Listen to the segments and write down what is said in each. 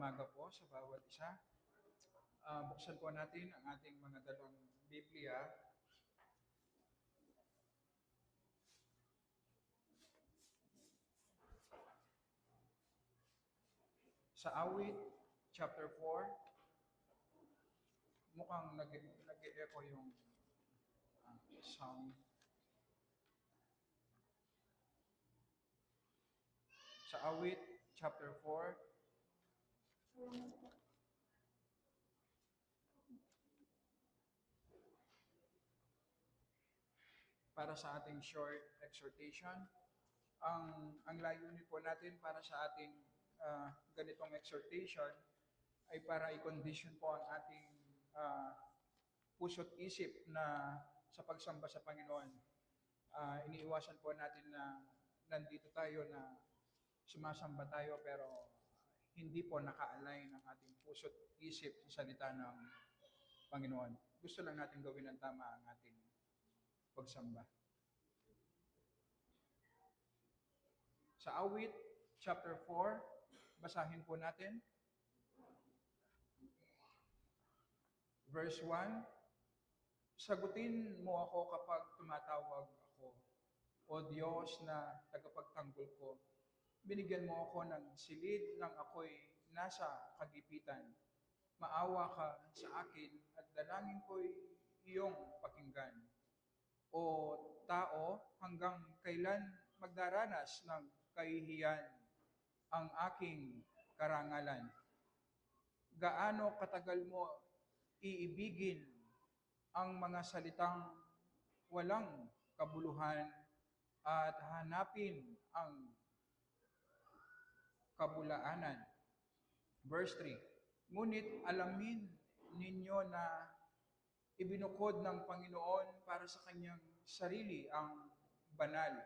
umaga po sa bawat isa. Buksan po natin ang ating mga dalang Biblia sa Awit, chapter 4. Mukhang nag-e-echo yung sound. Sa Awit, chapter 4. Para sa ating short exhortation, ang layunin po natin para sa ating ganitong exhortation ay para i-condition po ang ating puso't isip na sa pagsamba sa Panginoon. Iniiwasan po natin na nandito tayo na sumasamba tayo pero hindi po naka-align ang ating puso't isip sa salita ng Panginoon. Gusto lang natin gawin ng tama ang ating pagsamba. Sa Awit, chapter 4, basahin po natin. Verse 1, sagutin mo ako kapag tumatawag ako, O Diyos na tagapagtanggol ko. Binigyan mo ako ng silid nang ako'y nasa kagipitan. Maawa ka sa akin at dalangin ko'y iyong pakinggan. O tao, hanggang kailan magdaranas ng kahihiyan ang aking karangalan? Gaano katagal mo iibigin ang mga salitang walang kabuluhan at hanapin ang kabulaanan? Verse 3, ngunit alamin ninyo na ibinukod ng Panginoon para sa kanyang sarili ang banal.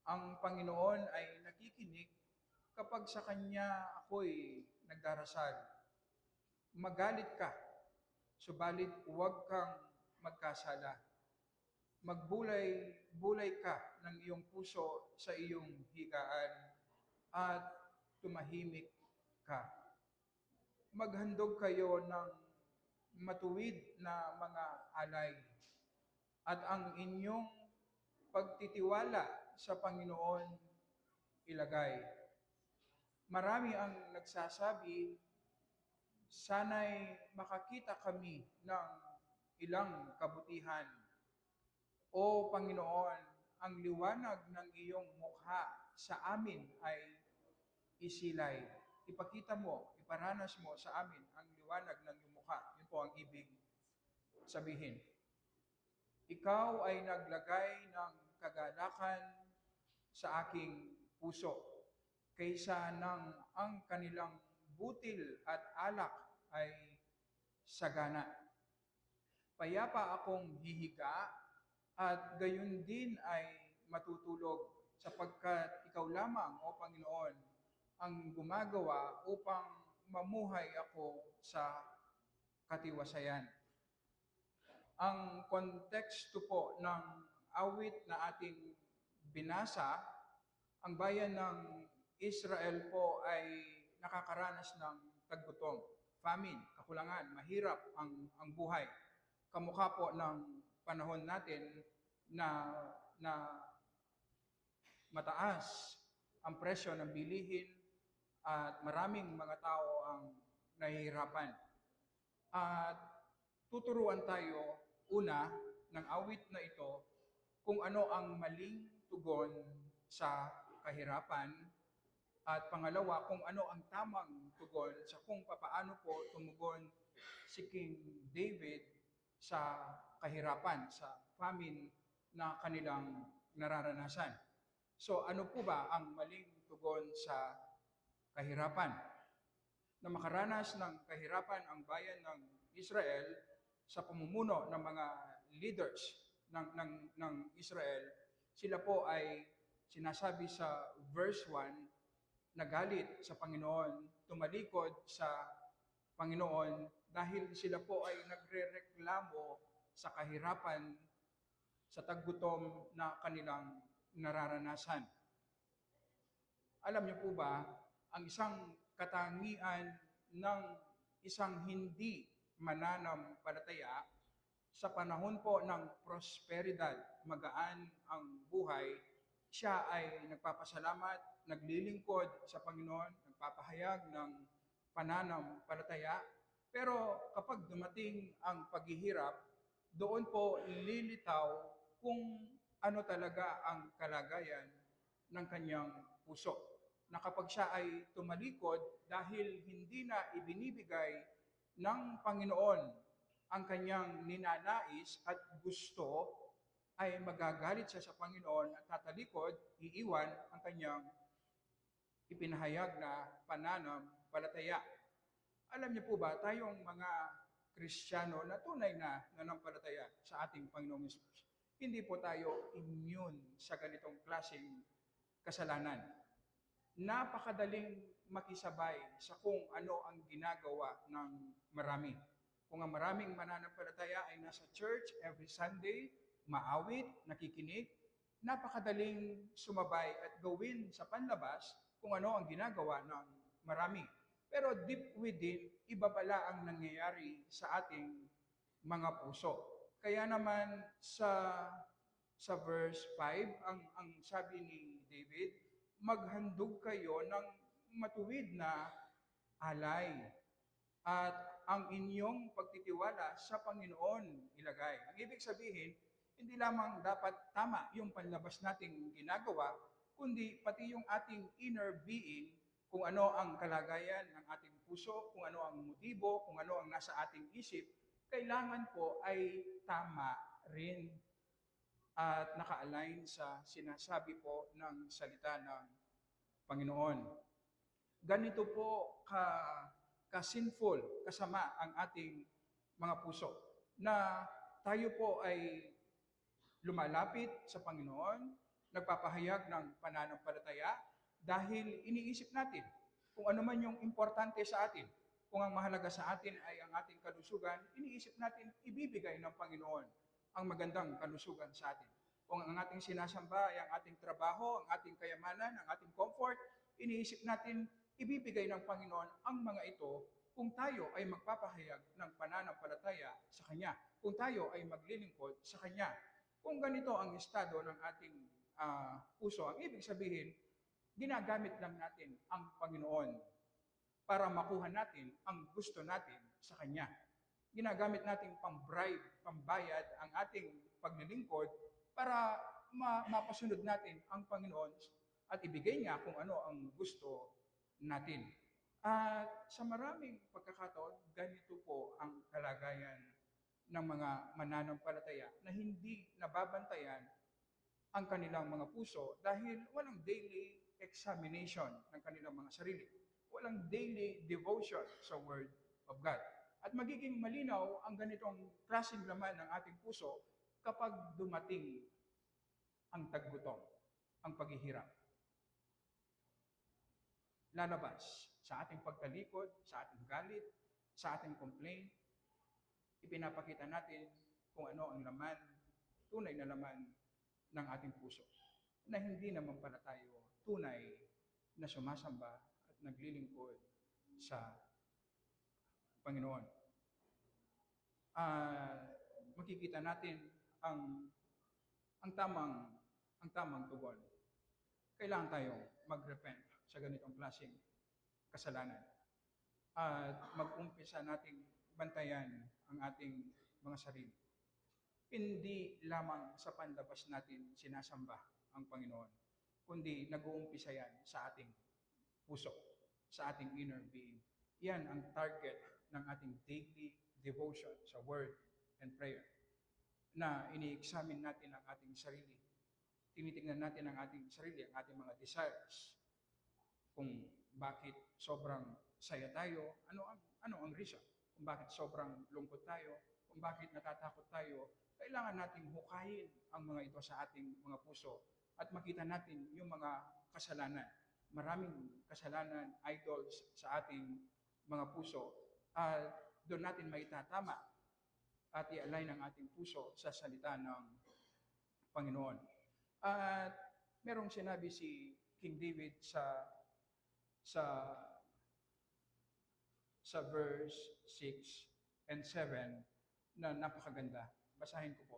Ang Panginoon ay nakikinig kapag sa kanya ako'y nagdarasal. Magalit ka, subalit huwag kang magkasala. Magbulay-bulay ka ng iyong puso sa iyong higaan at tumahimik ka. Maghandog kayo ng matuwid na mga alay at ang inyong pagtitiwala sa Panginoon ilagay. Marami ang nagsasabi, sana'y makakita kami ng ilang kabutihan. O Panginoon, ang liwanag ng iyong mukha sa amin ay isilay. Ipakita mo, iparanas mo sa amin ang liwanag ng iyong mukha. Yun po ang ibig sabihin. Ikaw ay naglagay ng kagalakan sa aking puso, kaysa nang ang kanilang butil at alak ay sagana. Payapa akong hihiga at gayon din ay matutulog, sapagkat ikaw lamang, O Panginoon, ang gumagawa upang mamuhay ako sa katiwasayan. Ang konteksto po ng awit na ating binasa, ang bayan ng Israel po ay nakakaranas ng taggutom, famine, kakulangan, mahirap ang buhay. Kamukha po ng panahon natin na mataas ang presyo ng bilihin at maraming mga tao ang nahihirapan. At tuturuan tayo una ng awit na ito kung ano ang maling tugon sa kahirapan, at pangalawa, kung ano ang tamang tugon sa kung papaano po tumugon si King David sa kahirapan, sa famine na kanilang nararanasan. So ano po ba ang maling tugon sa kahirapan? Na makaranas ng kahirapan ang bayan ng Israel sa pamumuno ng mga leaders ng Israel, sila po ay sinasabi sa verse 1, nagalit sa Panginoon, tumalikod sa Panginoon dahil sila po ay nagrereklamo sa kahirapan, sa taggutom na kanilang nararanasan. Alam niyo po ba, ang isang katangian ng isang hindi mananampalataya sa panahon po ng prosperidad, magaan ang buhay, siya ay nagpapasalamat, naglilingkod sa Panginoon, nagpapahayag ng pananampalataya. Pero kapag dumating ang paghihirap, doon po lilitaw kung ano talaga ang kalagayan ng kanyang puso. Na kapag siya ay tumalikod dahil hindi na ibinibigay ng Panginoon ang kanyang ninanais at gusto, ay magagalit siya sa Panginoon at tatalikod, iiwan ang kanyang ipinahayag na pananampalataya. Alam niyo po ba, tayong mga Kristiyano na tunay na nanampalataya sa ating Panginoong Yesus, hindi po tayo immune sa ganitong klaseng kasalanan. Napakadaling makisabay sa kung ano ang ginagawa ng marami. Kung ang maraming mananampalataya ay nasa church every Sunday, maawit, nakikinig, napakadaling sumabay at gawin sa panlabas kung ano ang ginagawa ng marami. Pero deep within, iba pala ang nangyayari sa ating mga puso. Kaya naman sa verse 5, ang sabi ni David, maghandog kayo ng matuwid na alay at ang inyong pagtitiwala sa Panginoon ilagay. Ang ibig sabihin, hindi lamang dapat tama yung panlabas nating ginagawa, kundi pati yung ating inner being, kung ano ang kalagayan ng ating puso, kung ano ang motibo, kung ano ang nasa ating isip, kailangan po ay tama rin at naka-align sa sinasabi po ng salita ng Panginoon. Ganito po ka-sinful, kasama ang ating mga puso na tayo po ay lumalapit sa Panginoon, nagpapahayag ng pananampalataya dahil iniisip natin kung ano man yung importante sa atin. Kung ang mahalaga sa atin ay ang ating kalusugan, iniisip natin ibibigay ng Panginoon ang magandang kalusugan sa atin. Kung ang ating sinasamba ay ang ating trabaho, ang ating kayamanan, ang ating comfort, iniisip natin ibibigay ng Panginoon ang mga ito kung tayo ay magpapahayag ng pananampalataya sa Kanya, kung tayo ay maglilingkod sa Kanya. Kung ganito ang estado ng ating puso, ang ibig sabihin, ginagamit lang natin ang Panginoon para makuha natin ang gusto natin sa Kanya. Ginagamit natin pang-bribe, pambayad ang ating paglilingkod para mapasunod natin ang Panginoon at ibigay niya kung ano ang gusto natin. At sa maraming pagkakataon, ganito po ang kalagayan ng mga mananampalataya na hindi nababantayan ang kanilang mga puso dahil walang daily examination ng kanilang mga sarili. Walang daily devotion sa Word of God. At magiging malinaw ang ganitong klaseng laman ng ating puso kapag dumating ang taggutom, ang paghihirap. Lalabas sa ating pagtalikod, sa ating galit, sa ating complaint, ipinapakita natin kung ano ang laman, tunay na laman ng ating puso. Na hindi naman pala tayo tunay na sumasamba at naglilingkod sa Panginoon. Makikita natin ang tamang tugon. Kailangan tayong mag-repent sa ganitong klaseng kasalanan. At mag-umpisa nating bantayan ang ating mga sarili. Hindi lamang sa panlabas natin sinasamba ang Panginoon, kundi nag-uumpisa yan sa ating puso, sa ating inner being. Yan ang target ng ating daily devotion sa Word and prayer. Na ini-examine natin ang ating sarili. Tinitingnan natin ang ating sarili, ang ating mga desires. Kung bakit sobrang saya tayo, ano ang reason? Kung bakit sobrang lungkot tayo, kung bakit natatakot tayo, kailangan nating hukayin ang mga ito sa ating mga puso at makita natin yung mga kasalanan. Maraming kasalanan, idols sa ating mga puso. Doon natin maitatama at i-align ang ating puso sa salita ng Panginoon. At merong sinabi si King David sa sa verse 6 and 7 na napakaganda. Basahin ko po.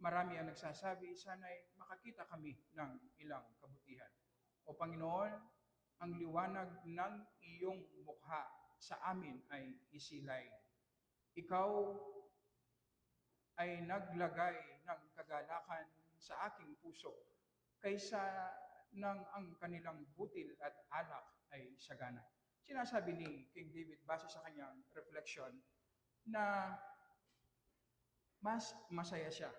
Marami ang nagsasabi, sana'y makakita kami ng ilang kabutihan. O Panginoon, ang liwanag ng iyong mukha sa amin ay isilay. Ikaw ay naglagay ng kagalakan sa aking puso kaysa nang ang kanilang butil at alak ay sagana. Sinasabi ni King David base sa kanyang reflection na mas masaya siya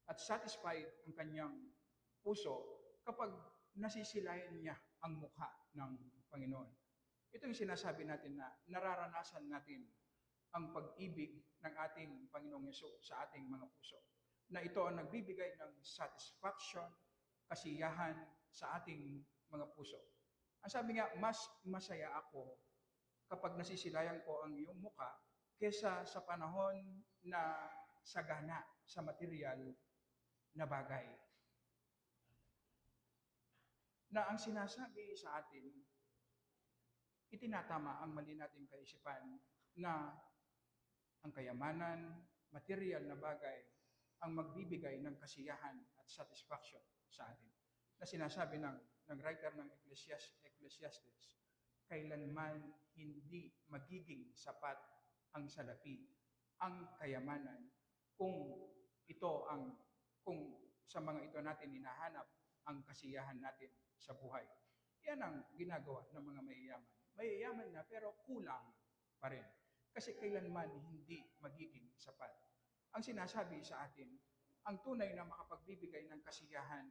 at satisfied ang kanyang puso kapag nasisilayan niya ang mukha ng Panginoon. Ito yung sinasabi natin na nararanasan natin ang pag-ibig ng ating Panginoong Yesu sa ating mga puso. Na ito ang nagbibigay ng satisfaction, kasiyahan sa ating mga puso. Ang sabi nga, mas masaya ako kapag nasisilayan ko ang iyong mukha kesa sa panahon na sagana sa material na bagay. Na ang sinasabi sa atin, itinatama ang mali nating kaisipan na ang kayamanan, material na bagay, ang magbibigay ng kasiyahan at satisfaction sa atin. Na sinasabi ng writer ng Ecclesiastes, kailanman hindi magiging sapat ang salapi, ang kayamanan, kung sa mga ito natin hinahanap ang kasiyahan natin sa buhay. Yan ang ginagawa ng mga mayayaman. Mayayaman na pero kulang pa rin. Kasi kailanman hindi magiging sapat. Ang sinasabi sa atin, ang tunay na makapagbibigay ng kasiyahan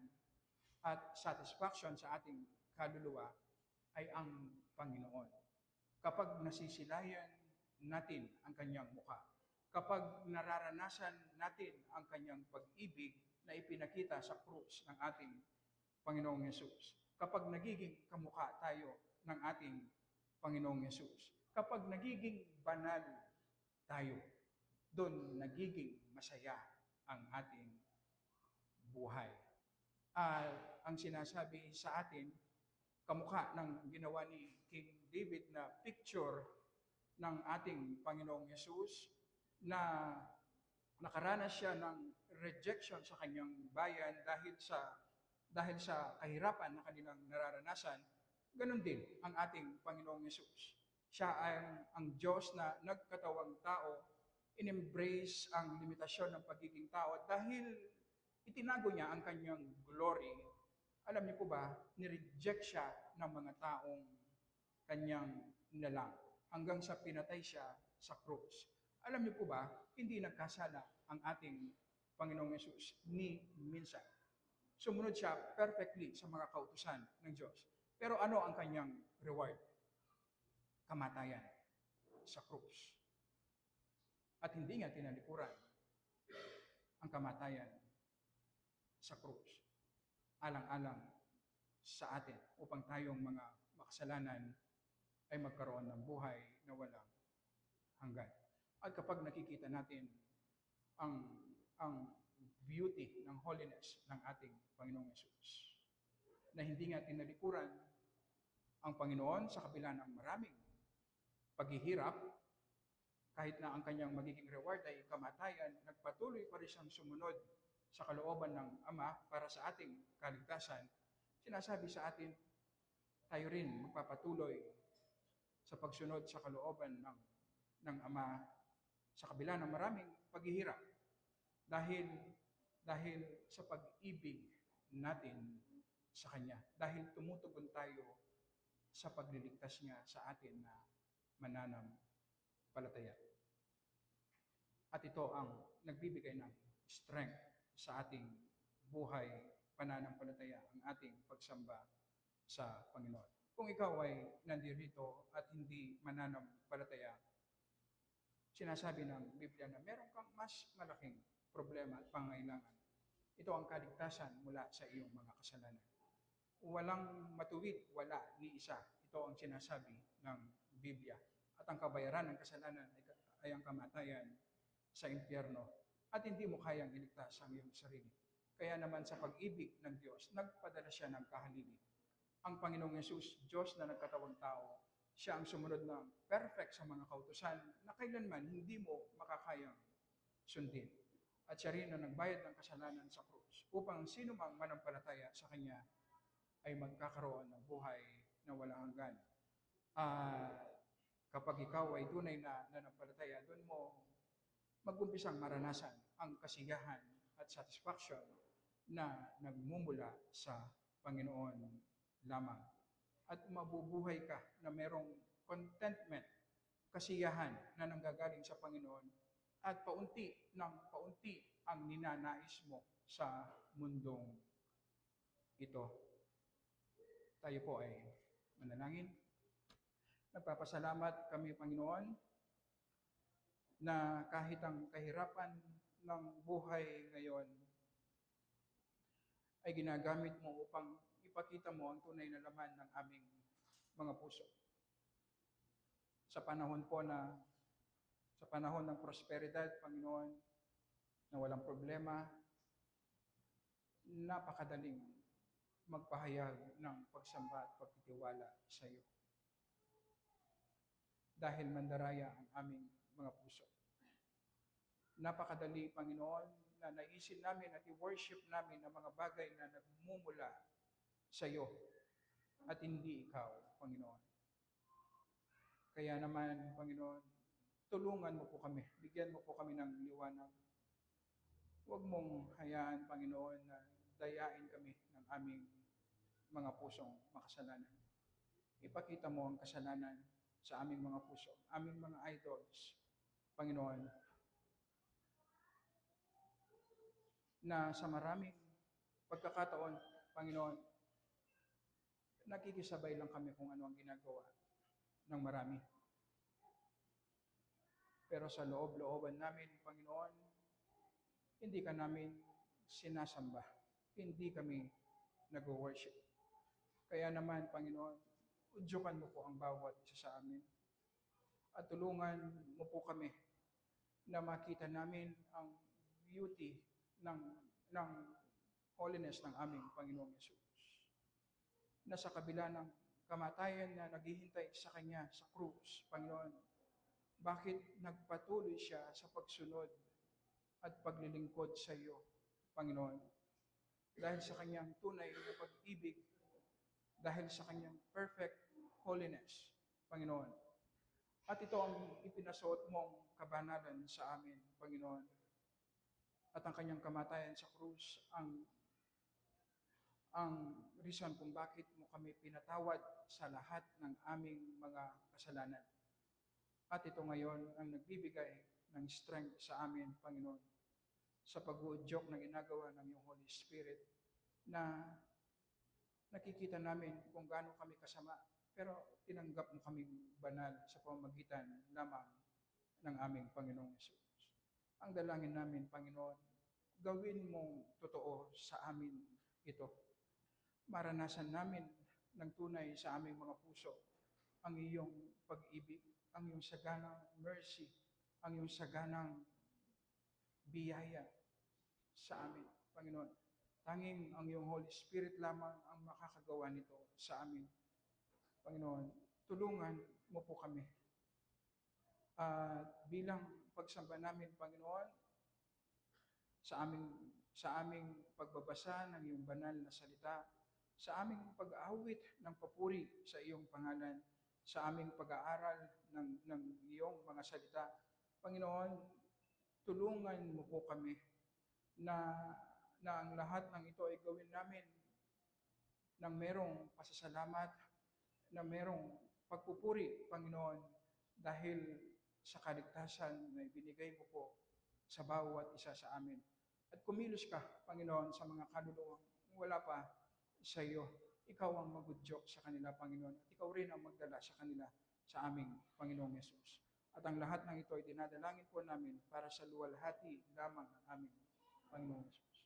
at satisfaction sa ating kaluluwa ay ang Panginoon. Kapag nasisilayan natin ang kanyang mukha, kapag nararanasan natin ang kanyang pag-ibig na ipinakita sa krus ng ating Panginoong Yesus, kapag nagiging kamukha tayo ng ating Panginoong Yesus, kapag nagiging banal tayo, doon nagiging masaya ang ating buhay. Ang sinasabi sa atin, kamukha ng ginawa ni King David na picture ng ating Panginoong Yesus na nakaranas siya ng rejection sa kanyang bayan dahil sa kahirapan na kanilang nararanasan, ganun din ang ating Panginoong Yesus. Siya ay ang Diyos na nagkatawang tao, in-embrace ang limitasyon ng pagiging tao dahil itinago niya ang kanyang glory. Alam niyo po ba, nireject siya ng mga taong kanyang nilalang hanggang sa pinatay siya sa krus. Alam niyo po ba, hindi nagkasala ang ating Panginoong Yesus ni minsan. Sumunod siya perfectly sa mga kautusan ng Diyos. Pero ano ang kanyang reward? Kamatayan sa krus. At hindi nga tinalikuran ang kamatayan sa krus. Alang-alang sa atin upang tayong mga makasalanan ay magkaroon ng buhay na walang hanggan. At kapag nakikita natin ang beauty ng holiness ng ating Panginoong Yesus, na hindi nga tinalikuran ang Panginoon sa kabila ng maraming paghihirap, kahit na ang kanyang magiging reward ay kamatayan, nagpatuloy pa rin siyang sumunod sa kalooban ng Ama para sa ating kaligtasan. Sinasabi sa atin, tayo rin magpapatuloy sa pagsunod sa kalooban ng Ama sa kabila ng maraming paghihirap. Dahil sa pag-ibig natin sa Kanya. Dahil tumutugon tayo sa pagliligtas niya sa atin na mananampalataya. At ito ang nagbibigay ng strength sa ating buhay, pananampalataya, ang ating pagsamba sa Panginoon. Kung ikaw ay nandirito at hindi mananampalataya, sinasabi ng Biblia na meron kang mas malaking problema at pangailangan. Ito ang kaligtasan mula sa iyong mga kasalanan. Walang matuwid, wala ni isa. Ito ang sinasabi ng Biblia. At ang kabayaran ng kasalanan ay ang kamatayan sa impyerno. At hindi mo kayang iligtas ang iyong sarili. Kaya naman sa pag-ibig ng Diyos, nagpadala siya ng kahalili. Ang Panginoong Yesus, Diyos na nagkatawang tao, Siya ang sumunod ng perfect sa mga kautusan na kailanman hindi mo makakayang sundin. At siya rin ang nagbayad ng kasalanan sa krus upang sino mang manampalataya sa Kanya ay magkakaroon ng buhay na walang hanggan. Kapag ikaw ay tunay na nanampalataya, doon mo mag-umpisang maranasan ang kasiyahan at satisfaction na nagmumula sa Panginoon lamang. At mabubuhay ka na merong contentment, kasiyahan na nanggagaling sa Panginoon at paunti ng paunti ang ninanais mo sa mundong ito. Tayo po ay manalangin. Nagpapasalamat kami, Panginoon, na kahit ang kahirapan ng buhay ngayon ay ginagamit mo upang ipakita mo ang tunay na laman ng aming mga puso. Sa panahon ng prosperidad, Panginoon, na walang problema, napakadaling magpahayag ng pagsamba at pagtitiwala sa iyo. Dahil mandaraya ang aming mga puso. Napakadali, Panginoon, na naisin namin at i-worship namin ang mga bagay na nagmumula sa iyo at hindi ikaw, Panginoon. Kaya naman, Panginoon, tulungan mo po kami, bigyan mo po kami ng liwanag. Huwag mong hayaan, Panginoon, na dayain kami ng aming mga pusong makasalanan. Ipakita mo ang kasalanan sa aming mga puso, aming mga idols, Panginoon, na sa maraming pagkakataon, Panginoon, nakikisabay lang kami kung ano ang ginagawa ng marami. Pero sa loob-looban namin, Panginoon, hindi ka namin sinasamba. Hindi kami nag-worship. Kaya naman, Panginoon, udyukan mo po ang bawat isa sa amin. At tulungan mo po kami na makita namin ang beauty ng holiness ng aming Panginoong Yesus. Na sa kabila ng kamatayan na naghihintay sa Kanya sa krus, Panginoon, bakit nagpatuloy siya sa pagsunod at paglilingkod sa iyo, Panginoon? Dahil sa Kanyang tunay na pag-ibig, dahil sa Kanyang perfect holiness, Panginoon. At ito ang ipinasuot mong kabanalan sa amin, Panginoon. At ang Kanyang kamatayan sa krus, ang reason kung bakit mo kami pinatawad sa lahat ng aming mga kasalanan. At ito ngayon ang nagbibigay ng strength sa amin, Panginoon, sa pag-uudyok na ginagawa ng iyong Holy Spirit na nakikita namin kung gaano kami kasama, pero tinanggap mo kaming banal sa pamamagitan lamang ng aming Panginoong Yesus. Ang dalangin namin, Panginoon, gawin mong totoo sa amin ito. Maranasan namin ng tunay sa aming mga puso ang iyong pag-ibig, ang iyong saganang mercy, ang iyong saganang biyaya sa amin, Panginoon. Tanging ang iyong Holy Spirit lamang ang makakagawa nito sa amin. Panginoon, tulungan mo po kami. Bilang pagsamba namin, Panginoon, sa aming pagbabasa ng iyong banal na salita, sa aming pag-aawit ng papuri sa iyong pangalan, sa aming pag-aaral ng iyong mga salita, Panginoon, tulungan mo po kami na ang lahat ng ito ay gawin namin ng merong pasasalamat, na merong pagpupuri, Panginoon, dahil sa kaligtasan na ibinigay mo po sa bawat isa sa amin. At kumilos ka, Panginoon, sa mga kaluluwang wala pa sa iyo. Ikaw ang magudyok sa kanila, Panginoon. At ikaw rin ang magdala sa kanila sa aming Panginoong Yesus. At ang lahat ng ito ay dinadalangin po namin para sa luwalhati lamang ng aming Panginoong Yesus.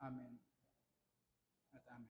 Amen at amen.